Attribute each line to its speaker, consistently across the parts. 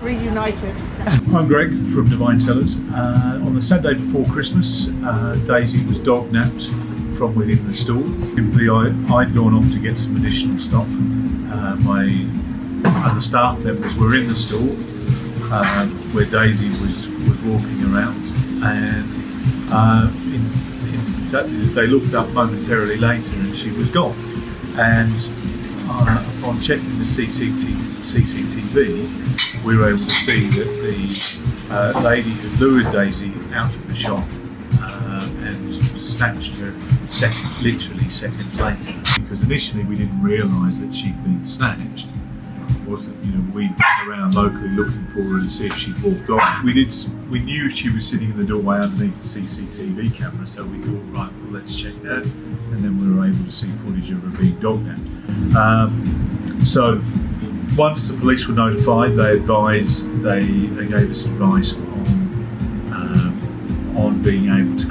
Speaker 1: Reunited.
Speaker 2: I'm Greg from Divine Sellers. On the Saturday before Christmas, Daisy was dognapped from within the store. Simply, I'd gone off to get some additional stock. My other staff members were in the store where Daisy was walking around, and they looked up momentarily later and she was gone. And upon checking the CCTV, we were able to see that the lady had lured Daisy out of the shop and snatched her literally seconds later. Because initially we didn't realise that she'd been snatched. We went around locally looking for her to see if she'd walked off. We knew she was sitting in the doorway underneath the CCTV camera, so we thought, right, well, let's check that. And then we were able to see footage of her being dognapped. So once the police were notified, they gave us advice on being able to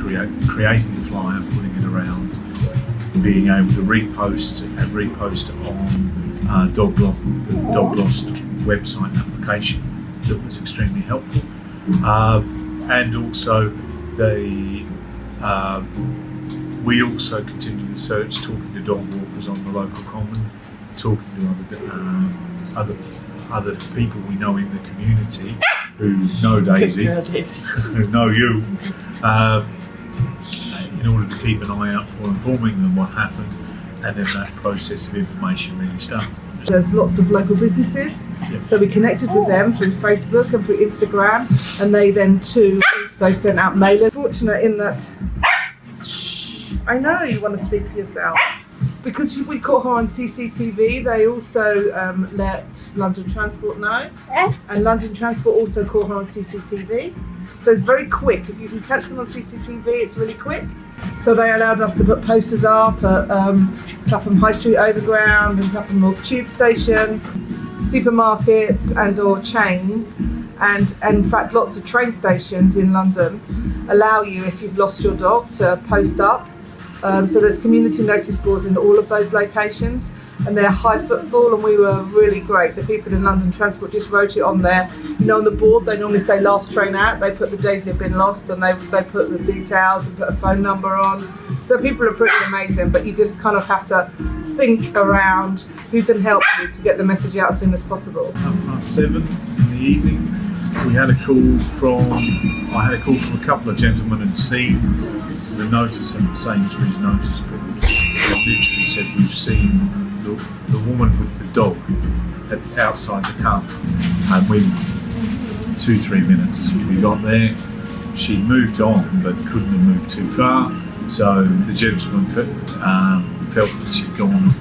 Speaker 2: creating a flyer, putting it around, being able to repost on Dog Lost website application. That was extremely helpful, and also we also continued the search, talking to dog walkers on the local common, talking to other people we know in the community who know Daisy, who know you, in order to keep an eye out for informing them what happened, and then that process of information really started.
Speaker 1: So there's lots of local businesses, so we connected with them through Facebook and through Instagram, and they then too also sent out mailers. Fortunate in that, I know you want to speak for yourself. Because we caught her on CCTV, they also let London Transport know, and London Transport also caught her on CCTV. So it's very quick. If you can catch them on CCTV, it's really quick. So they allowed us to put posters up at Clapham High Street Overground and Clapham North Tube Station, supermarkets and or chains, and in fact lots of train stations in London allow you, if you've lost your dog, to post up. So there's community notice boards in all of those locations, and they're high footfall, and we were really great. The people in London Transport just wrote it on there. On the board they normally say last train out, they put the days they've been lost, and they put the details and put a phone number on. So people are pretty amazing, but you just kind of have to think around who can help you to get the message out as soon as possible.
Speaker 2: 7:30 in the evening, I had a call from a couple of gentlemen and seen the notice on the Sainsbury's notice board. It literally said, we've seen the woman with the dog outside the car. And within 2-3 minutes we got there. She moved on but couldn't have moved too far. So the gentleman felt that she'd gone off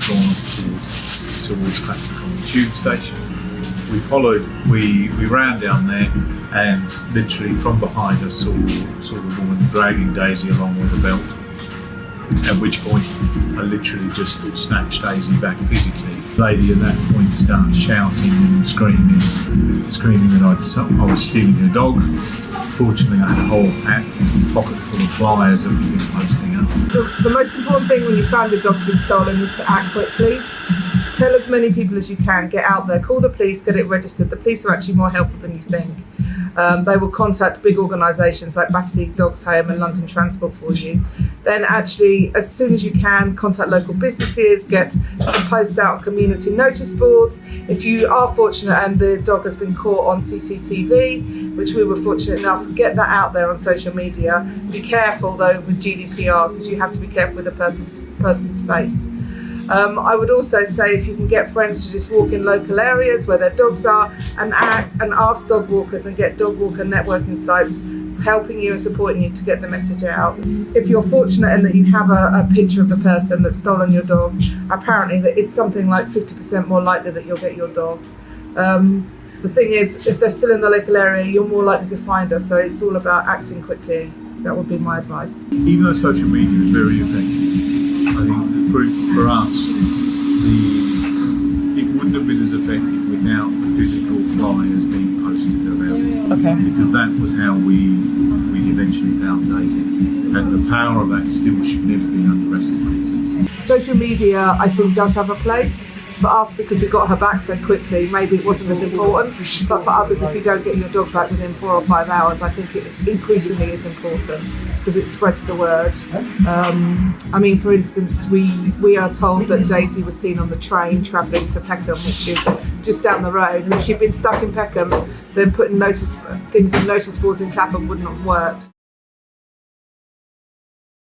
Speaker 2: towards Clapham from the tube station. We ran down there, and literally from behind us saw the woman dragging Daisy along with a belt. At which point I literally just snatched Daisy back physically. The lady at that point started shouting and screaming that I was stealing her dog. Fortunately, I had a whole pocket full of flyers that we've been posting up.
Speaker 1: The most important thing when you find your dog's been stolen is to act quickly. Tell as many people as you can, get out there, call the police, get it registered. The police are actually more helpful than you think. They will contact big organisations like Battersea Dogs Home and London Transport for you. Then actually, as soon as you can, contact local businesses, get some posts out on community notice boards. If you are fortunate and the dog has been caught on CCTV, which we were fortunate enough, get that out there on social media. Be careful though with GDPR, because you have to be careful with the person's face. I would also say if you can get friends to just walk in local areas where their dogs are and ask dog walkers and get dog walker networking sites helping you and supporting you to get the message out. If you're fortunate in that you have a picture of the person that's stolen your dog, apparently that it's something like 50% more likely that you'll get your dog. The thing is, if they're still in the local area, you're more likely to find us, so it's all about acting quickly. That would be my advice.
Speaker 2: Even though social media is very effective, I think for us, it wouldn't have been as effective without the physical flyers being posted around.
Speaker 1: Okay.
Speaker 2: Because that was how we eventually found Daisy. And the power of that still should never be underestimated.
Speaker 1: Social media, I think, does have a place. For us, because we got her back so quickly, maybe it wasn't as important. But for others, if you don't get your dog back within 4 or 5 hours, I think it increasingly is important because it spreads the word. I mean, for instance, we are told that Daisy was seen on the train travelling to Peckham, which is just down the road. And if she'd been stuck in Peckham, then putting things on notice boards in Clapham wouldn't have worked.